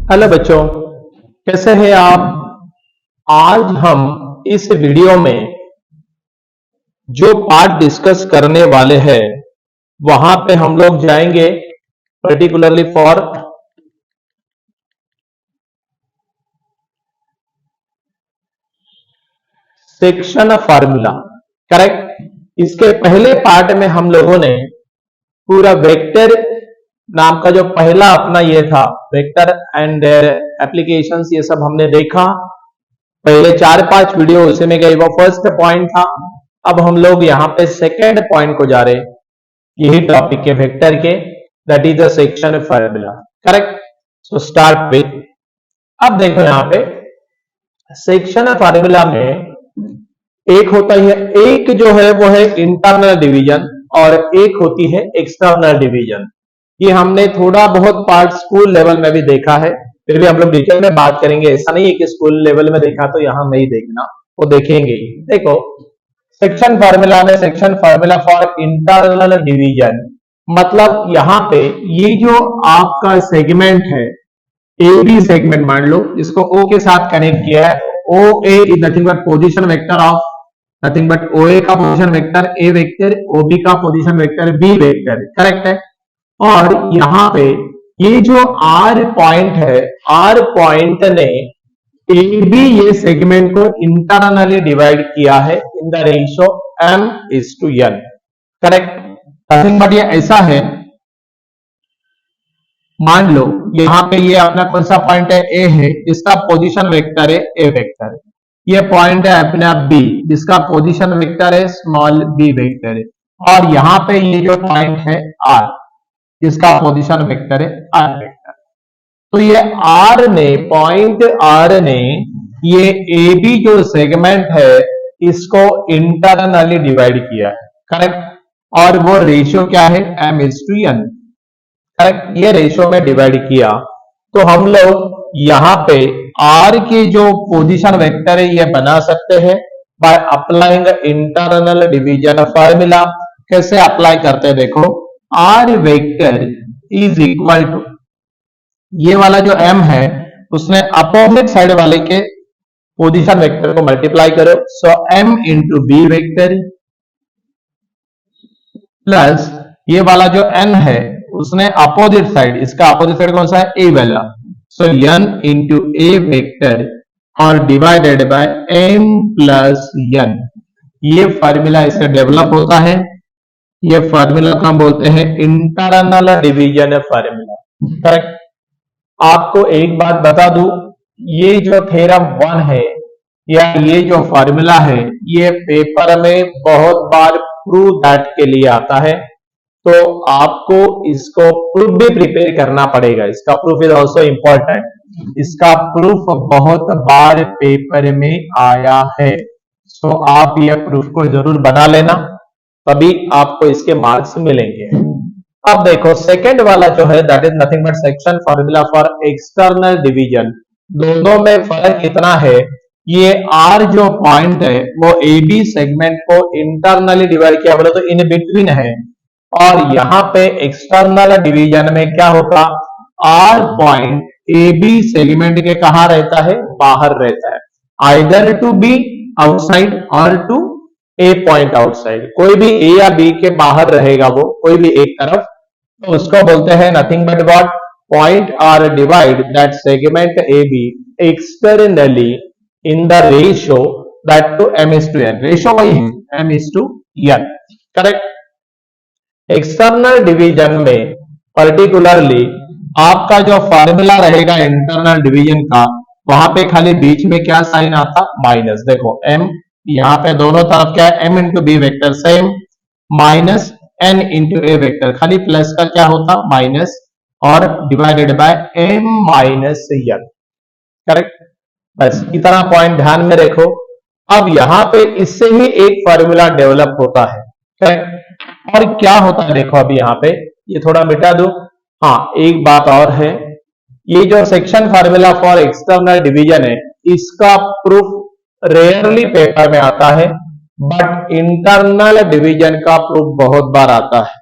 Hello बच्चों, कैसे हैं आप। आज हम इस वीडियो में जो पार्ट डिस्कस करने वाले हैं वहां पे हम लोग जाएंगे particularly for section formula. Correct. इसके पहले पार्ट में हम लोगों ने पूरा वेक्टर नाम का जो पहला अपना ये था वेक्टर एंड एप्लीकेशंस, ये सब हमने देखा। पहले 4-5 वीडियो उसी में गए, वो फर्स्ट पॉइंट था। अब हम लोग यहाँ पे सेकेंड पॉइंट को जा रहे, यही टॉपिक के वेक्टर के, that is the section formula. Correct. So start with, अब देखो यहाँ पे सेक्शन फार्मूला में एक होता है, एक जो है वो है इंटरनल डिवीजन और एक होती है एक्सटर्नल डिवीजन। ये हमने थोड़ा बहुत पार्ट स्कूल लेवल में भी देखा है, फिर भी हम लोग डिटेल में बात करेंगे। ऐसा नहीं है कि स्कूल लेवल में देखा तो यहां नहीं देखना, वो देखेंगे। देखो सेक्शन फार्मूला में, section formula for internal division मतलब यहाँ पे ये जो आपका सेगमेंट है, ए बी सेगमेंट मान लो, इसको ओ के साथ कनेक्ट किया है। O A is nothing but position vector of, nothing but O A का position vector A vector, O B का position vector B vector. Correct है। और यहां पे ये जो आर पॉइंट है, आर पॉइंट ने ए बी ये सेगमेंट को इंटरनली डिवाइड किया है in the ratio m:n। Correct. Nothing but ये ऐसा है, मान लो यहां पे ये अपना कौन सा पॉइंट है, ए है, इसका पोजीशन वेक्टर है ए वेक्टर। ये पॉइंट है अपना बी, जिसका पोजीशन वेक्टर है स्मॉल बी वेक्टर है। और यहां पे ये जो पॉइंट है आर, जिसका पोजीशन वेक्टर है आर वेक्टर। तो ये आर ने, पॉइंट आर ने ये ए बी जो सेगमेंट है इसको इंटरनली डिवाइड किया है। करेक्ट। और वो रेशियो क्या है, m:n। करेक्ट। ये रेशियो में डिवाइड किया तो हम लोग यहाँ पे आर के जो पोजीशन वेक्टर है ये बना सकते हैं by applying internal division formula. कैसे अप्लाई करते हैं देखो, R vector is equal to, ये वाला जो m है उसने अपोजिट साइड वाले के पोजीशन वेक्टर को मल्टीप्लाई करो। So m into B vector plus ये वाला जो n है उसने अपोजिट साइड, इसका अपोजिट साइड कौन सा है, ए वाला। So n into A vector और divided by m plus n। ये फार्मूला इससे डेवलप होता है। ये फार्मूला को हम बोलते हैं इंटरनल डिवीजन फार्मूला। करेक्ट। आपको एक बात बता दूं, ये जो थ्योरम 1 है या ये जो फार्मूला है ये पेपर में बहुत बार प्रूव दैट के लिए आता है, तो आपको इसको प्रूफ भी प्रिपेयर करना पड़ेगा। इसका प्रूफ इज ऑल्सो इंपॉर्टेंट। इसका प्रूफ बहुत बार पेपर में आया है, तो आप यह प्रूफ को जरूर बना लेना, तभी आपको इसके मार्क्स मिलेंगे। अब देखो सेकंड वाला जो है that is nothing but section formula for external division. दोनों में फर्क इतना है, ये आर जो पॉइंट है वो ए बी सेगमेंट को इंटरनली डिवाइड किया बोले तो इन बिटवीन है, और यहाँ पे एक्सटर्नल डिवीजन में क्या होता, R point A B segment के कहा रहता है, बाहर रहता है, आइदर टू बी आउटसाइड और टू ए पॉइंट आउटसाइड। कोई भी ए या बी के बाहर रहेगा वो, कोई भी एक तरफ, तो उसको बोलते हैं nothing but what, point R divide that segment A B externally in the ratio that to m:n। Ratio वही है m:n। करेक्ट। एक्सटर्नल डिवीजन में पर्टिकुलरली आपका जो फार्मूला रहेगा इंटरनल डिवीजन का, वहां पे खाली बीच में क्या साइन आता, माइनस। देखो m, यहाँ पे दोनों तरफ क्या है, m into B vector same, minus n into A vector, खाली प्लस का क्या होता, माइनस, और डिवाइडेड बाय m-n। करेक्ट। बस इतना पॉइंट ध्यान में रखो। अब यहाँ पे इससे ही एक फार्मूला डेवलप होता है। करेक्ट। और क्या होता है देखो, अभी यहाँ पे ये थोड़ा मिटा दो। हाँ, एक बात और है, ये जो section formula for external division है इसका प्रूफ रेयरली पेपर में आता है, बट इंटरनल डिवीजन का प्रूफ बहुत बार आता है।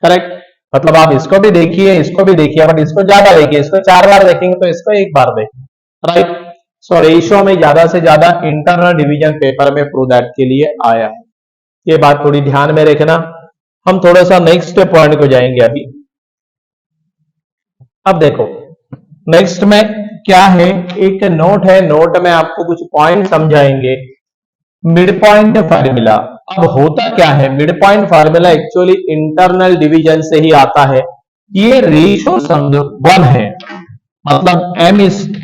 करेक्ट। मतलब आप इसको भी देखिए, इसको भी देखिए, बट इसको ज्यादा देखिए, इसको 4 बार देखेंगे तो इसको 1 बार देखेंगे, राइट। सो रेशियो में ज्यादा से ज्यादा इंटरनल डिवीजन पेपर में प्रूव दैट के लिए आया है, ये बात थोड़ी ध्यान में रखना। हम थोड़ा सा नेक्स्ट पॉइंट को जाएंगे अभी। अब देखो नेक्स्ट में क्या है, एक नोट है, नोट में आपको कुछ पॉइंट समझाएंगे। मिड पॉइंट फार्मूला, अब होता क्या है, mid point formula actually internal division से ही आता है। ये रेशियो समझो 1 है, मतलब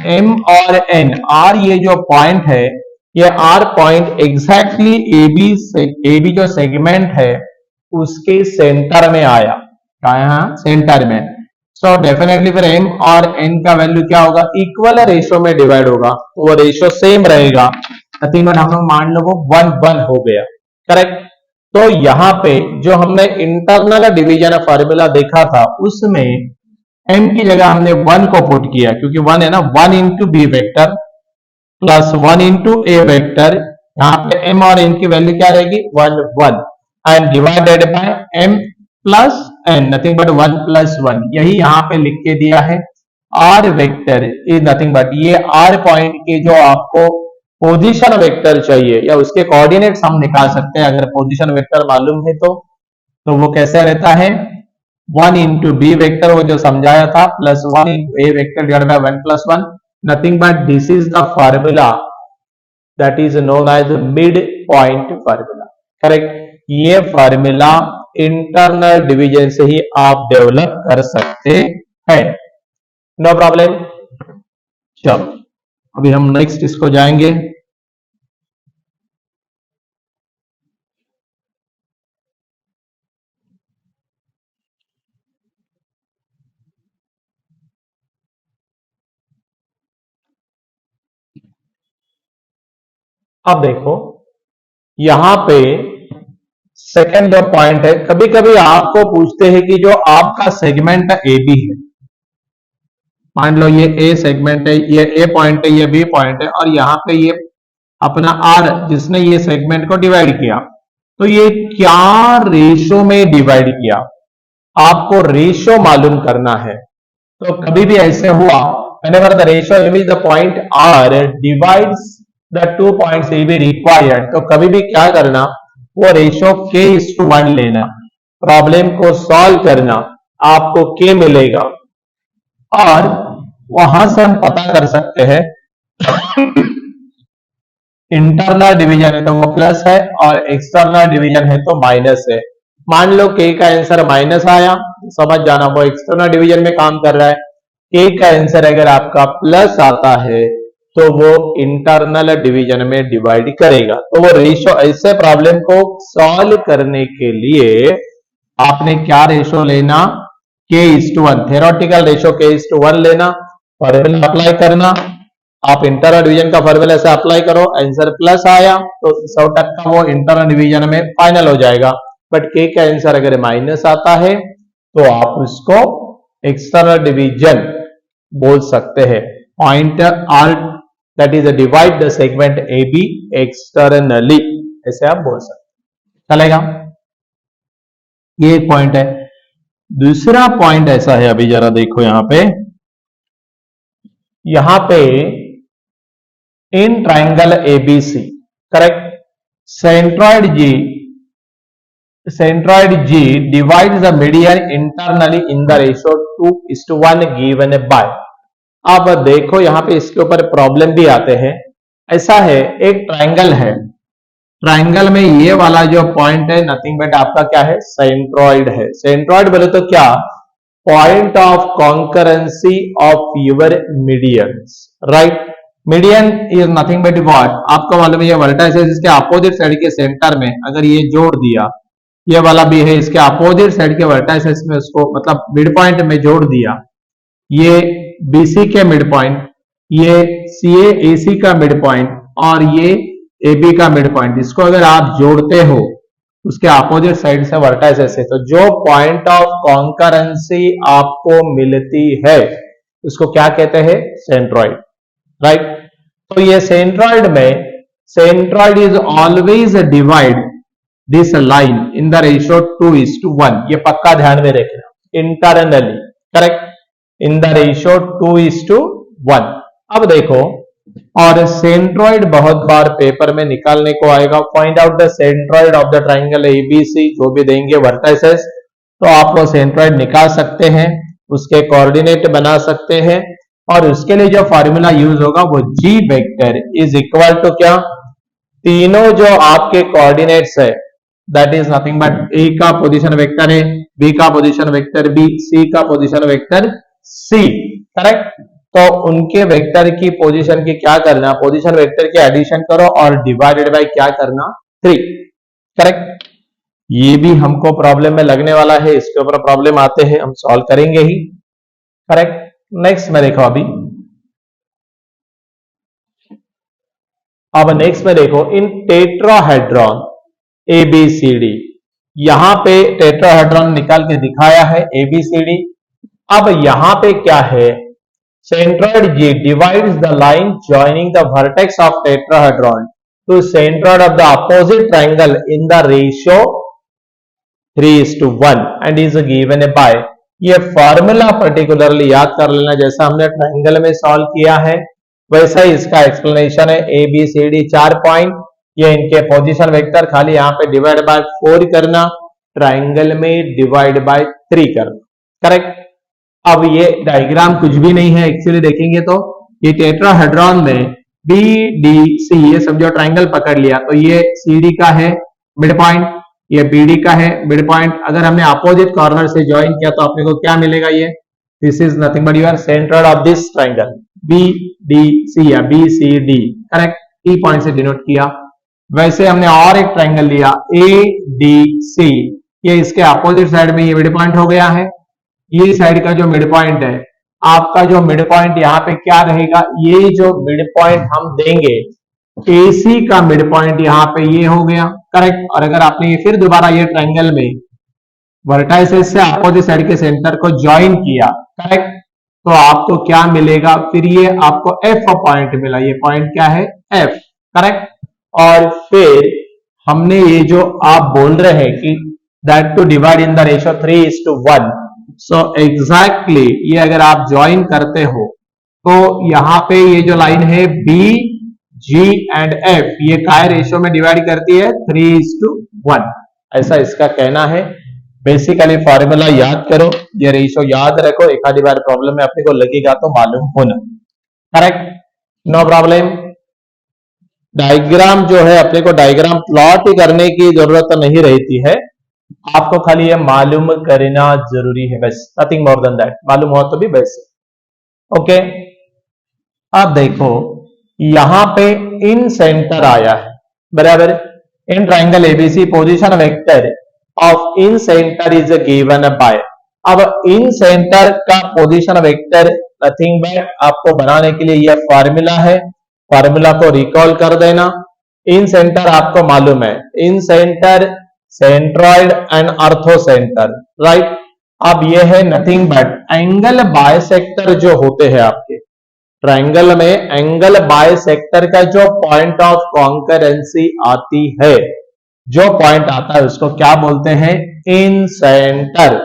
एम और एन आर, ये जो पॉइंट है ये आर पॉइंट एग्जैक्टली एबी जो सेगमेंट है उसके सेंटर में आया, यहाँ सेंटर में। सो डेफिनेटली फिर एम और एन का वैल्यू क्या होगा, इक्वल रेशियो में डिवाइड होगा, तो वो रेशियो सेम रहेगा, नथिंग बट हम लोग मान लो वो 1:1 हो गया, करेक्ट। तो यहाँ पे जो हमने इंटरनल डिवीजन फार्मूला देखा था उसमें एम की जगह हमने 1 को पुट किया, क्योंकि 1 है ना, 1 into B vector plus 1 into A vector, यहाँ पे एम और एन की वैल्यू क्या रहेगी 1:1 and divided by M plus N, nothing but 1+1, यही यहाँ पे लिख के दिया है। R vector is nothing but, ये आर पॉइंट के जो आपको पोजीशन वेक्टर चाहिए या उसके कोऑर्डिनेट्स हम निकाल सकते हैं, अगर पोजीशन वेक्टर मालूम है तो वो कैसे रहता है 1 इंटू बी वेक्टर, वो जो समझाया था, plus 1 into A vector divide by 1+1, nothing but this is the formula that is known as mid point formula, correct. ये फार्मूला इंटरनल डिवीजन से ही आप डेवलप कर सकते हैं, नो प्रॉब्लम। चलो अभी हम नेक्स्ट इसको जाएंगे। अब देखो यहां पे सेकेंड जो पॉइंट है, कभी कभी आपको पूछते हैं कि जो आपका सेगमेंट ए बी है, मान लो ये ए सेगमेंट है, ये ए पॉइंट है, ये बी पॉइंट है, और यहाँ पे ये अपना आर जिसने ये सेगमेंट को डिवाइड किया, तो ये क्या रेशो में डिवाइड किया, आपको रेशो मालूम करना है। तो कभी भी ऐसे हुआ, whenever the ratio m is the point r divides the 2 points ab required, तो कभी भी क्या करना, वो रेशो k:1 लेना, प्रॉब्लम को सॉल्व करना, आपको k मिलेगा, और वहां से हम पता कर सकते हैं इंटरनल डिवीजन है तो वो प्लस है और एक्सटर्नल डिवीजन है तो माइनस है। मान लो k का आंसर माइनस आया, समझ जाना वो एक्सटर्नल डिवीजन में काम कर रहा है। k का आंसर अगर आपका प्लस आता है तो वो इंटरनल डिवीजन में डिवाइड करेगा। तो वो रेशो, ऐसे प्रॉब्लम को सॉल्व करने के लिए आपने क्या रेशो लेना, k:1, थ्योरेटिकल रेशो k:1 लेना, फॉर्मूला अप्लाई करना, आप इंटरनल डिवीजन का फॉर्मूला से अप्लाई करो, आंसर प्लस आया तो 100% वो इंटरनल डिवीजन में फाइनल हो जाएगा। बट k का आंसर अगर माइनस आता है तो आप उसको एक्सटर्नल डिवीजन बोल सकते हैं। Point R that is divide the segment A B externally, ऐसे आप बोल सकते, चलेगा। ये एक पॉइंट है। दूसरा पॉइंट ऐसा है, अभी जरा देखो यहां पे in triangle ABC, correct, centroid G divide the median internally in the ratio 2:1 given by. अब देखो यहां पे इसके ऊपर प्रॉब्लम भी आते हैं। ऐसा है, एक ट्राइंगल है, ट्राइंगल में ये वाला जो पॉइंट है नथिंग बट आपका क्या है, सेंट्रॉइड है। सेंट्रॉइड बोले तो क्या, point of concurrency of your medians, right. Median is nothing but what, आपको मालूम है ये वर्टाइसेस इसके अपोजिट साइड के सेंटर में अगर ये जोड़ दिया, ये वाला भी है इसके अपोजिट साइड के वर्टाइसेस में उसको मतलब मिड पॉइंट में जोड़ दिया, ये बीसी के मिड पॉइंट, ये सीए एसी का मिड पॉइंट और ये एबी का मिड पॉइंट, इसको अगर आप जोड़ते हो उसके अपोजिट साइड से वर्टाइसेस है, तो जो पॉइंट ऑफ कॉन्करेंसी आपको मिलती है उसको क्या कहते हैं, सेंट्रॉइड, राइट। तो ये सेंट्रॉइड में, centroid is always divide this line in the ratio 2:1, ये पक्का ध्यान में रखना। Internally, correct, in the ratio 2:1। अब देखो, और सेंट्रॉइड बहुत बार पेपर में निकालने को आएगा, find out the centroid of the triangle ABC, जो भी देंगे वर्टाइसेस, तो आप वो सेंट्रॉइड निकाल सकते हैं, उसके कोऑर्डिनेट बना सकते हैं, और उसके लिए जो फॉर्मूला यूज होगा वो जी वेक्टर इज इक्वल टू क्या, तीनों जो आपके कोऑर्डिनेट्स है, दैट इज नथिंग बट ए का पोजीशन वेक्टर है, बी का पोजीशन वेक्टर बी, सी का पोजीशन वेक्टर सी, करेक्ट। तो उनके वेक्टर की पोजीशन की क्या करना, पोजीशन वेक्टर की एडिशन करो और डिवाइडेड बाय क्या करना, 3, करेक्ट। ये भी हमको प्रॉब्लम में लगने वाला है, इसके ऊपर प्रॉब्लम आते हैं, हम सॉल्व करेंगे ही, करेक्ट। नेक्स्ट में देखो, अब नेक्स्ट में देखो, इन टेट्राहेड्रॉन एबीसीडी, यहां पे टेट्राहेड्रॉन निकाल के दिखाया है एबीसीडी। अब यहां पे क्या है, centroid G divides the line joining the vertex of tetrahedron to centroid of the opposite triangle in the ratio 3:1 and is given by, ये फॉर्मूला पर्टिकुलरली याद कर लेना, जैसा हमने ट्राइंगल में सॉल्व किया है वैसा ही इसका एक्सप्लेनेशन है। A B C D 4 point, ये इनके पोजीशन वेक्टर, खाली यहाँ पे डिवाइड बाय 4 करना, ट्राइंगल में डिवाइड बाय 3 करना, करेक्ट। अब ये डायग्राम कुछ भी नहीं है एक्चुअली, देखेंगे तो ये टेट्राहेड्रॉन में बी डी सी, ये समझो ट्राइंगल पकड़ लिया, तो ये सी डी का है मिड पॉइंट, ये बी डी का है मिड पॉइंट। अगर हमने अपोजिट कॉर्नर से ज्वाइन किया तो अपने को क्या मिलेगा, ये this is nothing but your centroid of this triangle B D C या B C D, correct, E point से डिनोट किया। वैसे हमने और एक ट्राइंगल लिया ए डी सी, ये इसके अपोजिट साइड में ये मिड पॉइंट हो गया है, ये साइड का जो मिड पॉइंट है, आपका जो मिड पॉइंट यहाँ पे क्या रहेगा, ये जो मिड पॉइंट हम देंगे AC का मिड पॉइंट यहाँ पे ये हो गया, करेक्ट। और अगर आपने ये फिर दोबारा ये ट्राइंगल में वर्टाइसेस से अपोजिट साइड के सेंटर को ज्वाइन किया, करेक्ट, तो आपको क्या मिलेगा, फिर ये आपको F पॉइंट मिला, ये पॉइंट क्या है F, करेक्ट। और फिर हमने ये जो आप बोल रहे हैं कि that to divide in the ratio 3:1, so exactly ये अगर आप ज्वाइन करते हो तो यहां पे ये जो लाइन है बी जी एंड एफ, ये काय रेशियो में डिवाइड करती है 3:1, ऐसा इसका कहना है। बेसिकली फॉर्मूला याद करो, ये रेशियो याद रखो, एक आधी बार प्रॉब्लम में अपने को लगेगा तो मालूम होना, करेक्ट, नो प्रॉब्लम। डायग्राम जो है अपने को डायग्राम प्लॉट ही करने की जरूरत नहीं रहती है, आपको खाली ये मालूम करना जरूरी है बस, नथिंग मोर देन दैट, मालूम हो तो भी बस, ओके। अब देखो यहां पे इन सेंटर आया है, बराबर, इन triangle ABC position vector of in centre is given by, अब इन सेंटर का पोजीशन वेक्टर नथिंग बट आपको बनाने के लिए यह फॉर्मूला है, फॉर्मूला को रिकॉल कर देना। इन सेंटर आपको मालूम है, इन सेंटर, सेंट्रॉइड एंड अर्थो सेंटर, राइट। अब ये है नथिंग बट एंगल बायसेक्टर जो होते हैं आपके ट्राइंगल में, एंगल बायसेक्टर का जो पॉइंट ऑफ कॉन्करेंसी आती है, जो पॉइंट आता है उसको क्या बोलते हैं, इन सेंटर,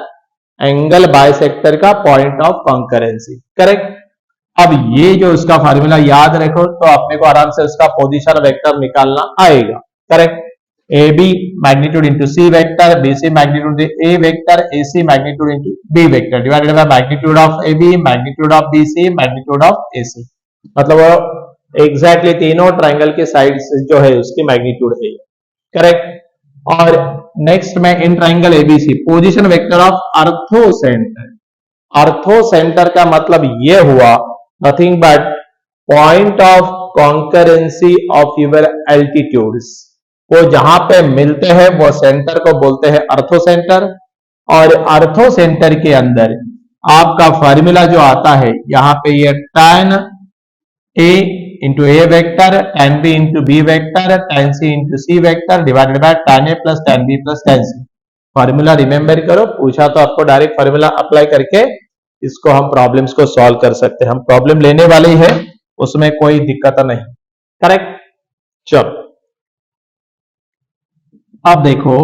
एंगल बायसेक्टर का पॉइंट ऑफ कॉन्करेंसी, करेक्ट। अब ये जो उसका फॉर्मूला याद रखो तो अपने को आराम से उसका पोजीशन वेक्टर निकालना आएगा, correct. A B magnitude into C vector, B C magnitude A vector, A C magnitude into B vector divided by magnitude of A B, magnitude of B C, magnitude of A C, मतलब exactly तीनों triangle के sides जो है उसकी magnitude है, correct. और next में in triangle ABC position vector of orthocentre, orthocentre का मतलब ये हुआ nothing but point of concurrency of your altitudes, वो जहां पे मिलते हैं वो सेंटर को बोलते हैं अर्थो सेंटर। और अर्थो सेंटर के अंदर आपका फॉर्मूला जो आता है यहां पे ये tan a into A vector, tan b into B vector, tan c into C vector divided by tan a plus tan b plus tan c। Formula remember करो, पूछा तो आपको डायरेक्ट फॉर्मूला अप्लाई करके इसको हम प्रॉब्लम्स को solve कर सकते हैं, हम प्रॉब्लम लेने वाले ही है, उसमें कोई दिक्कत नहीं, करेक्ट। चलो अब देखो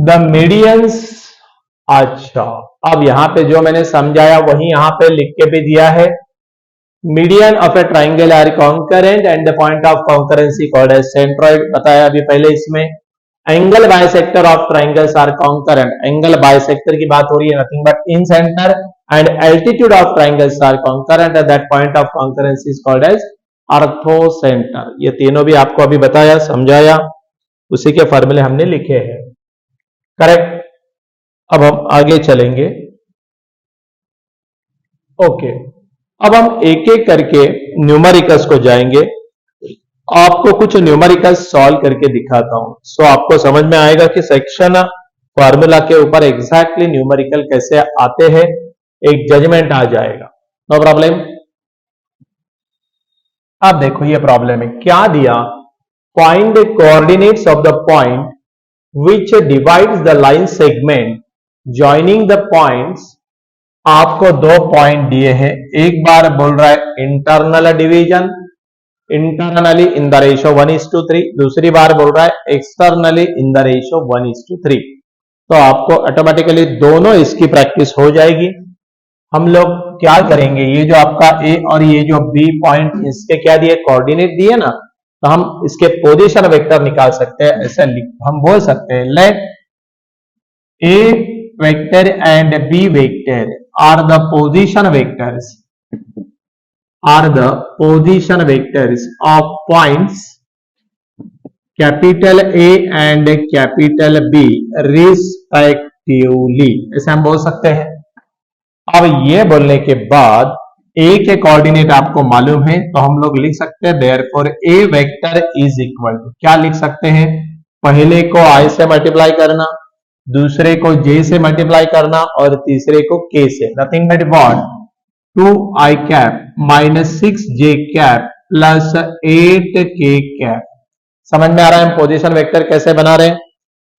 द मीडियंस। अच्छा, अब यहां पे जो मैंने समझाया वही यहां पे लिख के भी दिया है। Median of a triangle are concurrent and the point of concurrency called as centroid, बताया अभी पहले इसमें। Angle bisector of triangles are concurrent, angle bisector की बात हो रही है, nothing but in centre, and altitude of triangles are concurrent at that point of concurrency is called as orthocentre. ये तीनों भी आपको अभी बताया समझाया, उसी के फॉर्मूले हमने लिखे हैं। करेक्ट। अब हम आगे चलेंगे। ओके, अब हम एक एक करके न्यूमेरिकल्स को जाएंगे। आपको कुछ न्यूमेरिकल्स सॉल्व करके दिखाता हूं, सो आपको समझ में आएगा कि सेक्शन फॉर्मूला के ऊपर एग्जैक्टली न्यूमेरिकल कैसे आते हैं, एक जजमेंट आ जाएगा। No problem. अब देखो ये प्रॉब्लम है, क्या दिया, find the coordinates of the point which divides the line segment joining the points. आपको दो पॉइंट दिए हैं, एक बार बोल रहा है internal division, internally in the ratio 1:3, दूसरी बार बोल रहा है एक्सटर्नली इन द रेशियो 1:3। तो आपको ऑटोमेटिकली दोनों इसकी प्रैक्टिस हो जाएगी। हम लोग क्या करेंगे, ये जो आपका ए और ये जो बी पॉइंट, इसके क्या दिए, कोऑर्डिनेट दिए ना, तो हम इसके पोजीशन वेक्टर निकाल सकते हैं। ऐसा हम बोल सकते हैं, let A vector and B vector are the position vectors, are the position vectors of points capital A and capital B respectively, ऐसे हम बोल सकते हैं। अब ये बोलने के बाद A के कोऑर्डिनेट आपको मालूम है, तो हम लोग लिख सकते हैं therefore A vector is equal to, क्या लिख सकते हैं, पहले को I से मल्टीप्लाई करना, दूसरे को J से मल्टीप्लाई करना और तीसरे को K से, nothing but what 2i cap minus 6j cap plus 8k cap. समझ में आ रहा है हम पोजीशन वेक्टर कैसे बना रहे हैं।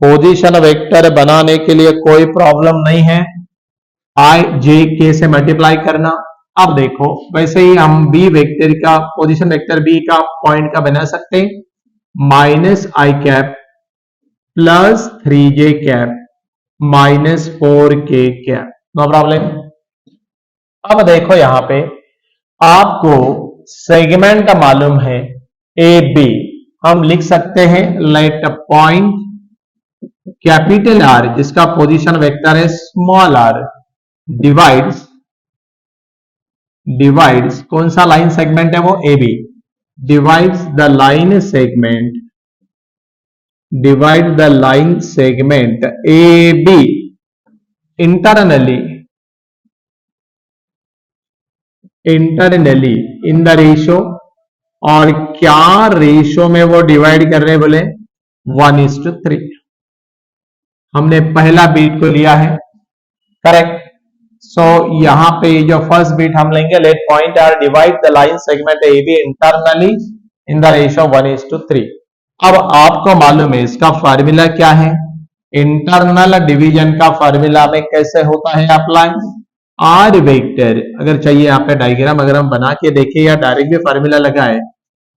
पोजीशन वेक्टर बनाने के लिए कोई प्रॉब्लम नहीं है, i j k से मल्टीप्लाई करना। अब देखो वैसे ही हम b वेक्टर का, पोजीशन वेक्टर b का पॉइंट का बना सकते हैं, minus I cap plus 3j cap minus 4k cap, no problem. अब देखो यहां पे आपको सेगमेंट मालूम है ए बी, हम लिख सकते हैं लेट पॉइंट कैपिटल आर जिसका पोजीशन वेक्टर है स्मॉल आर डिवाइड्स कौन सा लाइन सेगमेंट है वो A B, divides the line segment A B internally in the ratio, और क्या रेशियो में वो डिवाइड कर रहे हैं बोले 1:3। हमने पहला बीट को लिया है, करेक्ट। सो यहां पे जो फर्स्ट बीट हम लेंगे, let point R divide the line segment A B internally in the ratio 1:3। अब आपको मालूम है इसका फॉर्मूला क्या है, इंटरनल डिवीजन का फॉर्मूला में कैसे होता है अप्लाई, आर वेक्टर, अगर चाहिए यहाँ पे डायग्राम अगर हम बना के देखें या डायरेक्ट भी फॉर्मूला लगाए,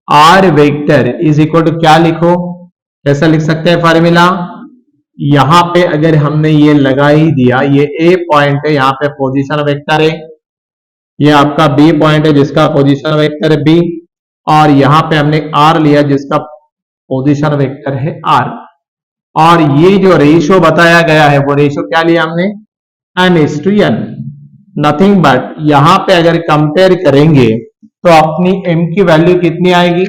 R vector is equal to क्या लिखो, कैसा लिख सकते हैं फॉर्मूला, यहां पे अगर हमने ये लगा ही दिया, ये ए पॉइंट है, यहाँ पे पोजीशन वेक्टर है, ये आपका बी पॉइंट है जिसका पोजीशन वेक्टर है बी, और यहाँ पे हमने आर लिया जिसका पोजीशन वेक्टर है आर, और ये जो रेशियो बताया गया है वो रेशियो क्या लिया हमने, n:n, नथिंग बट यहां पे अगर कंपेयर करेंगे तो अपनी m की वैल्यू कितनी आएगी,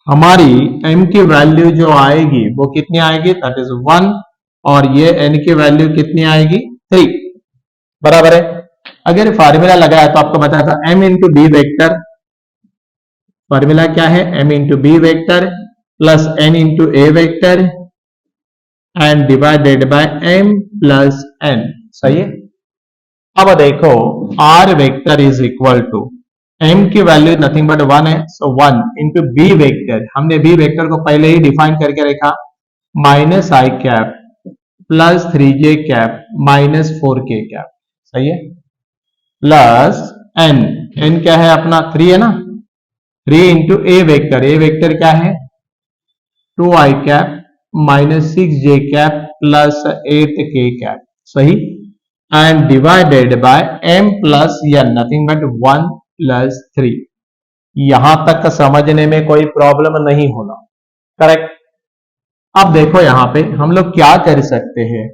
हमारी m की वैल्यू जो आएगी वो कितनी आएगी, दैट इज 1, और ये n की वैल्यू कितनी आएगी 3, बराबर है। अगर फार्मूला लगाया तो आपको बताया था m into B vector, formula क्या है, m into B vector plus n into A vector and divided by m plus n, सही है। अब देखो r vector is equal to m की वैल्यू नथिंग बट 1 है, सो 1 इंटू बी वेक्टर, हमने B vector को पहले ही डिफाइन करके रखा, minus I cap plus 3j cap minus 4k cap, सही है, प्लस n, n क्या है अपना 3 है ना, 3 इंटू ए वेक्टर क्या है 2i cap -6j cap plus 8k cap, सही, and divided by m plus n, nothing but 1 plus 3। यहां तक समझने में कोई प्रॉब्लम नहीं होना, करेक्ट। अब देखो यहां पे हम लोग क्या कर सकते हैं,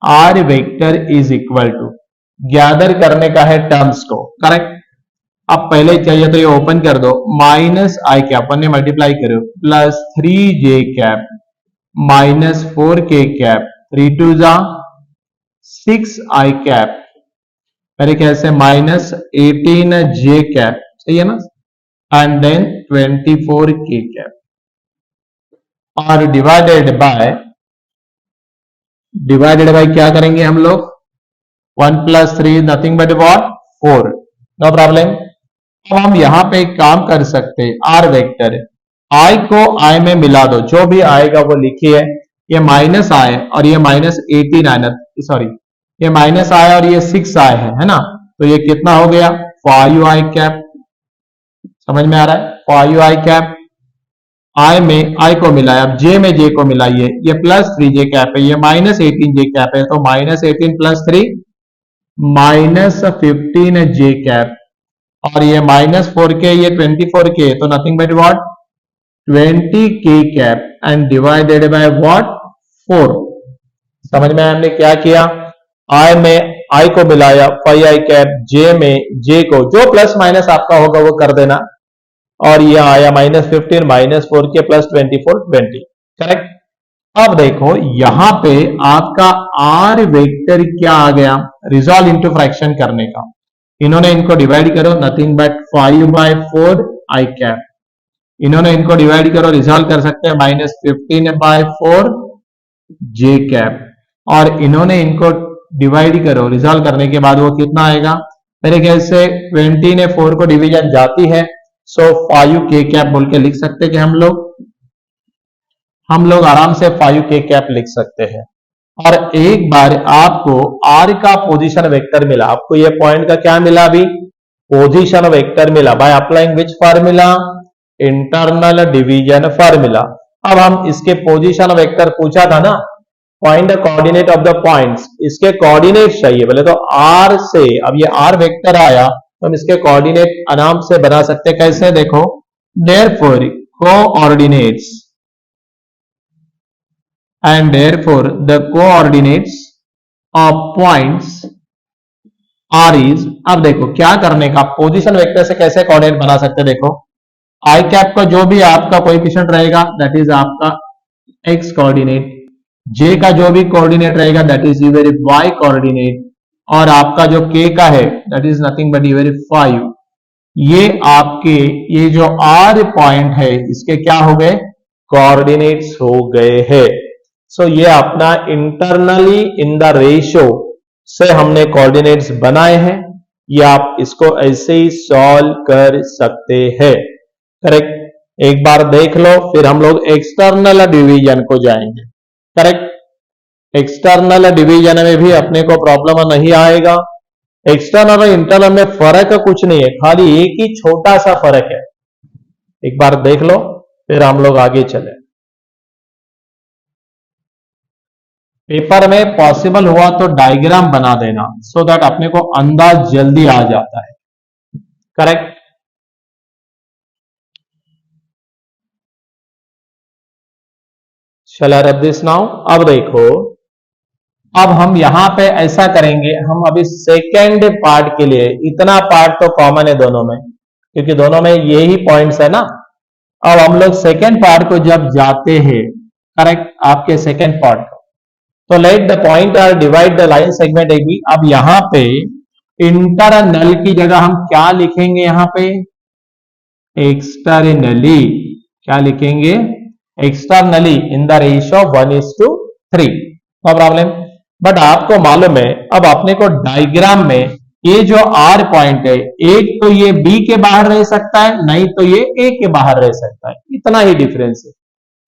R vector is equal to, gather करने का है टर्म्स को, करेक्ट। अब पहले चाहिए तो ये ओपन कर दो, माइनस आई कैप, वन ने मल्टीप्लाई करो, plus 3j cap minus 4k cap, 3 2 जा 6i कैप, मेरे ख्याल से माइनस 18j कैप, सही है ना, एंड देन 24k कैप, और डिवाइडेड बाय क्या करेंगे हम लोग, 1 plus 3 nothing but what 4, no problem. अब हम यहां पे एक काम कर सकते हैं, आर वेक्टर आई को आई में मिला दो, जो भी आएगा वो लिखिए, ये माइनस आए और ये माइनस 18 आए, सॉरी ये माइनस आया और ये 6 आए है ना, तो ये कितना हो गया 5i कैप, समझ में आ रहा है, 5i कैप, आई में आई को मिलाया, अब जे में जे को मिलाइए, ये प्लस 3j कैप है, ये माइनस 18j कैप है, तो minus 18 plus 3 minus 15j cap, और ये माइनस 4k, ये 24k, तो nothing but what 20k cap, and divided by what 4। समझ में हमने क्या किया, आई में आई को मिलाया 5i कैप, जे में जे को, जो प्लस माइनस आपका होगा वो कर देना, और ये आया minus 15 minus 4k plus 24 20, correct. अब देखो यहां पे आपका आर वेक्टर क्या आ गया, रिजॉल्व इनटू फ्रैक्शन करने का, इन्होंने इनको डिवाइड करो, नथिंग बट 5/4 आई कैप, इन्होंने इनको डिवाइड करो, रिजॉल्व कर सकते हैं, माइनस 15/4 जे कैप, और इन्होंने इनको डिवाइड करो, रिजॉल्व करने के बाद वो कितना आएगा, मेरे ख्याल से 20 ने 4 को डिवीजन जाती है, सो 5k कैप बोल के लिख सकते कि हम लोग आराम से 5k कैप लिख सकते हैं। और एक बार आपको r का पोजीशन वेक्टर मिला, आपको ये पॉइंट का क्या मिला, अभी पोजीशन वेक्टर मिला, by applying which formula, internal division formula. अब हम इसके पोजीशन वेक्टर पूछा था ना, find the coordinate of the points, इसके कोऑर्डिनेट चाहिए, पहले तो r से, अब ये r वेक्टर आया तो हम इसके कोऑर्डिनेट आराम से बना सकते हैं, कैसे देखो, therefore coordinates and therefore the coordinates of points r is, अब देखो क्या करने का, पोजीशन वेक्टर से कैसे कोऑर्डिनेट बना सकते, देखो आई कैप का जो भी आपका कोएफिशिएंट रहेगा दैट इज आपका x कोऑर्डिनेट, j का जो भी कोऑर्डिनेट रहेगा that is your y coordinate, और आपका जो k का है that is nothing but your 5, ये आपके ये जो r पॉइंट है इसके क्या हो गए, कोऑर्डिनेट्स हो गए हैं। सो ये अपना इंटरनली इन द रेशियो से हमने कोऑर्डिनेट्स बनाए हैं, ये आप इसको ऐसे ही सॉल्व कर सकते हैं, करेक्ट। एक बार देख लो, फिर हम लोग एक्सटर्नल डिवीजन को जाएंगे, करेक्ट। एक्सटर्नल डिवीजन में भी अपने को प्रॉब्लम नहीं आएगा, एक्सटर्नल और इंटरनल में फर्क कुछ नहीं है, खाली एक ही छोटा सा फर्क है, एक बार देख लो फिर हम लोग आगे चले। पेपर में पॉसिबल हुआ तो डायग्राम बना देना, सो दैट अपने को अंदाज जल्दी आ जाता है, correct. Shell I rub this now. अब देखो, अब हम यहां पे ऐसा करेंगे, हम अभी सेकेंड पार्ट के लिए, इतना पार्ट तो कॉमन है दोनों में क्योंकि दोनों में यही पॉइंट्स है ना। अब हम लोग सेकेंड पार्ट को जब जाते हैं, करेक्ट, आपके सेकेंड पार्ट को, तो let the point R divide the line segment AB। अब यहां पे इंटरनल की जगह हम क्या लिखेंगे, यहां पे एक्सटर्नली, क्या लिखेंगे, externally in the ratio 1:3, no problem. But आपको मालूम है, अब अपने को डायग्राम में ये जो R पॉइंट है, एक तो ये B के बाहर रह सकता है, नहीं तो ये A के बाहर रह सकता है, इतना ही डिफरेंस है,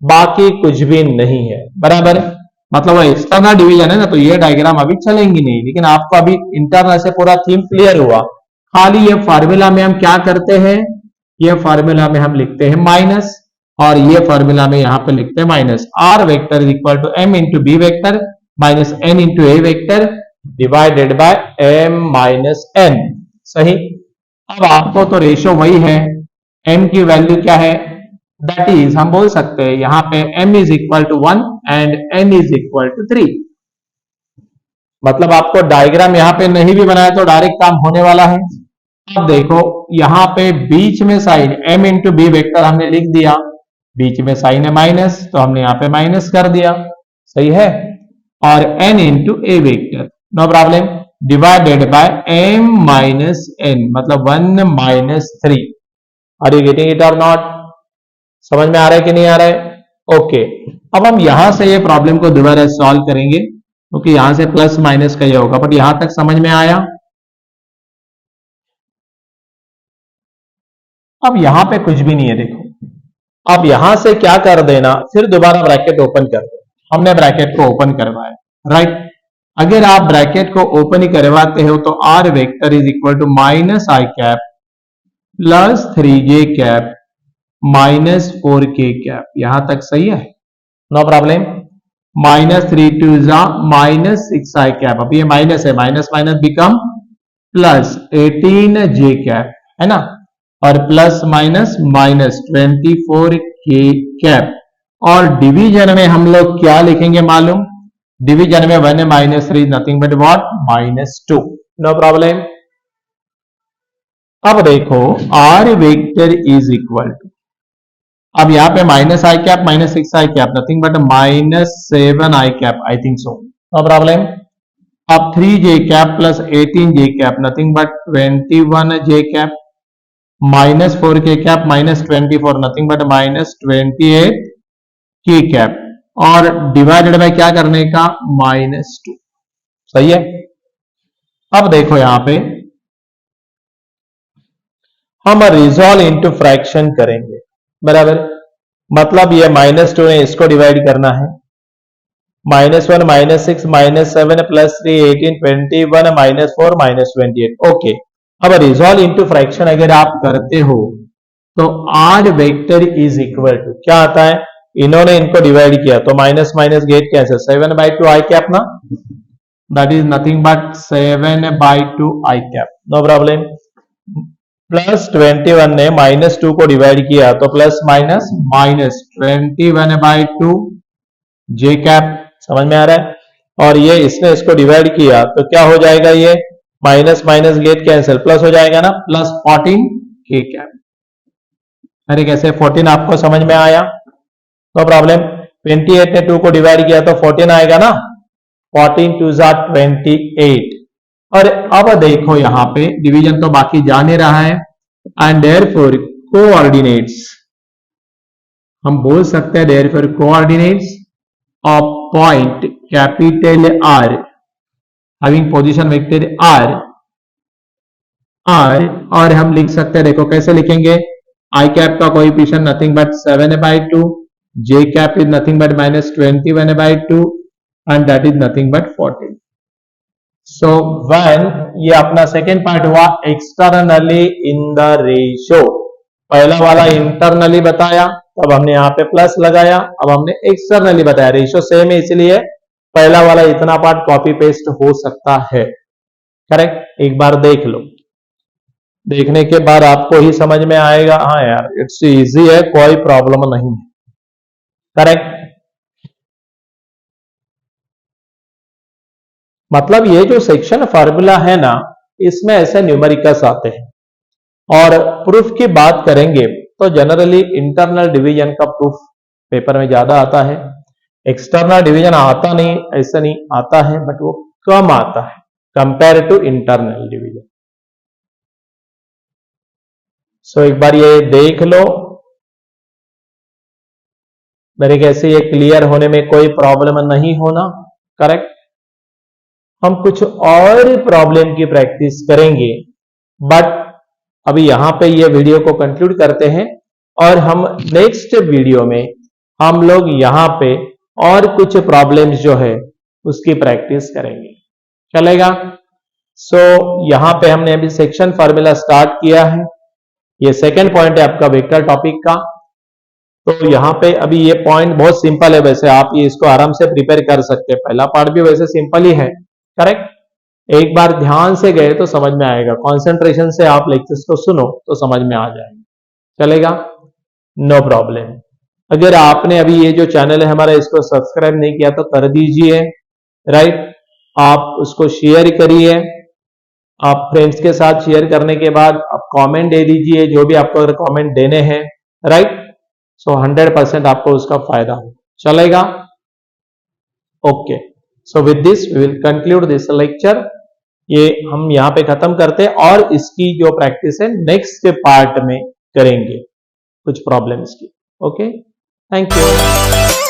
बाकी कुछ भी नहीं है, बराबर है। मतलब वो एक्सटर्नल डिवीजन है ना, तो ये डायग्राम अभी चलेंगी नहीं, लेकिन आपको अभी इंटरनल से पूरा थीम क्लियर हुआ। खाली ये फार्मूला में हम क्या करते हैं, ये फार्मूला में हम लिखते हैं माइनस, और ये फॉर्मूला में यहां पे लिखते हैं minus R vector is equal to M into B vector minus N into A vector divided by M minus N. सही। अब आपको तो रेशियो वही है, m की वैल्यू क्या है, दैट इज हम बोल सकते हैं यहां पे m is equal to 1 and n is equal to 3। मतलब आपको डायग्राम यहां पे नहीं भी बनाया तो डायरेक्ट काम होने वाला है। अब देखो यहां पे बीच में sign m into B vector हमने लिख दिया, बीच में साइन है माइनस तो हमने यहां पे माइनस कर दिया। सही है। और n into A vector no problem divided by m minus n मतलब 1 minus 3। Are you getting it और नॉट? समझ में आ रहा है कि नहीं आ रहा है? ओके। अब हम यहां से ये प्रॉब्लम को दोबारा सॉल्व करेंगे क्योंकि यहां से प्लस माइनस का ये होगा, बट यहां तक समझ में आया? अब यहां पे कुछ भी नहीं है, देखो अब यहां से क्या कर देना, फिर दोबारा ब्रैकेट ओपन कर दो। हमने ब्रैकेट को ओपन करवाया, राइट। अगर आप ब्रैकेट को ओपन ही करवाते हो तो R vector is equal to minus I cap plus 3j cap minus 4k cap. यहां तक सही है, नो प्रॉब्लम। माइनस 3 टू जा माइनस 6i कैप, अब ये माइनस है, minus minus become plus 18j cap, है ना। और plus minus minus 24k cap. और डिवीजन में हम लोग क्या लिखेंगे मालूम? डिवीजन में 1 minus 3 nothing but what -2। No problem. अब देखो R vector is equal to, अब यहां पे minus I cap minus 6i cap nothing but -7i cap, I think so, no problem. अब 3j cap plus 18j cap nothing but 21j cap minus 4k cap minus 24 nothing but -28k cap और divided by क्या करने का -2। सही है। अब देखो यहां पे हम रिजॉल्व इनटू फ्रैक्शन करेंगे, बराबर। मतलब ये -2 है, इसको डिवाइड करना है। -1 -6 -7 प्लस 3 18 21 -4 -28। ओके। अब रिजॉल्व इनटू फ्रैक्शन अगर आप करते हो तो R vector is equal to क्या आता है, इन्होंने इनको डिवाइड किया तो minus minus get cancel, 7/2 I cap ना, that is nothing but 7/2 I cap, no problem. Plus 21 ने -2 को डिवाइड किया तो plus minus minus 21/2 J cap. समझ में आ रहा है? और ये इसने इसको डिवाइड किया तो क्या हो जाएगा, ये minus minus get cancel, plus हो जाएगा ना, प्लस 14k कैप। अरे कैसे 14 आपको समझ में आया? No problem. 28 ने 2 को डिवाइड किया तो 14 आएगा ना, 14 2 जा 28। और अब देखो यहां पे डिवीजन तो बाकी जान ही रहा है एंड देयरफॉर कोऑर्डिनेट्स, हम बोल सकते हैं therefore coordinates of point capital R having position vector R और हम लिख सकते हैं, देखो कैसे लिखेंगे, आई कैप का coefficient nothing but 7/2, J cap is nothing but -21/2 and that is nothing but 14। So when, ये अपना सेकेंड पार्ट हुआ एक्सटर्नली इन द रेशियो। पहला वाला इंटरनली बताया, तब हमने यहां पे प्लस लगाया, अब हमने एक्सटर्नली बताया। रेशियो सेम है इसलिए पहला वाला इतना पार्ट कॉपी पेस्ट हो सकता है, करेक्ट। एक बार देख लो, देखने के बाद आपको ही समझ में आएगा, हाँ यार इट्स इजी है, कोई प्रॉब्लम नहीं है, करेक्ट। मतलब ये जो सेक्शन फार्मूला है ना, इसमें ऐसे न्यूमेरिकल्स आते हैं। और प्रूफ की बात करेंगे तो जनरली इंटरनल डिवीजन का प्रूफ पेपर में ज्यादा आता है, एक्सटर्नल डिवीजन आता नहीं, ऐसा नहीं आता है, बट वो कम आता है कंपेयर टू इंटरनल डिवीजन। सो एक बार ये देख लो, मेरे कैसे ये क्लियर होने में कोई प्रॉब्लम नहीं होना, करेक्ट। हम कुछ और प्रॉब्लम की प्रैक्टिस करेंगे, बट अभी यहां पे ये वीडियो को कंक्लूड करते हैं और हम नेक्स्ट वीडियो में हम लोग यहां पे और कुछ प्रॉब्लम्स जो है उसकी प्रैक्टिस करेंगे, चलेगा। सो यहां पे हमने अभी सेक्शन फार्मूला स्टार्ट किया है, ये सेकंड पॉइंट है आपका वेक्टर टॉपिक का। तो यहाँ पे अभी ये पॉइंट बहुत सिंपल है, वैसे आप ये इसको आराम से प्रिपेयर कर सकते हैं, पहला पार्ट भी वैसे सिंपल ही है, करेक्ट। एक बार ध्यान से गए तो समझ में आएगा, कंसंट्रेशन से आप लेक्चर्स को सुनो तो समझ में आ जाएगा, चलेगा, नो प्रॉब्लम। अगर आपने अभी ये जो चैनल है हमारा इसको सब्सक्राइब नहीं किया तो कर दीजिए, राइट। आप उसको शेयर करिए, आप फ्रेंड्स के साथ शेयर करने के बाद आप कमेंट दे दीजिए, जो भी आपको अगर कमेंट देने हैं, राइट। सो 100% आपको उसका फायदा हो, चलेगा, okay. So with this we will conclude this lecture, ये हम यहाँ पे खत्म करते हैं और इसकी जो प्रैक्टिस है नेक्स्ट पार्ट में करेंगे, कुछ प्रॉब्लम्स की, ओके, थैंक यू।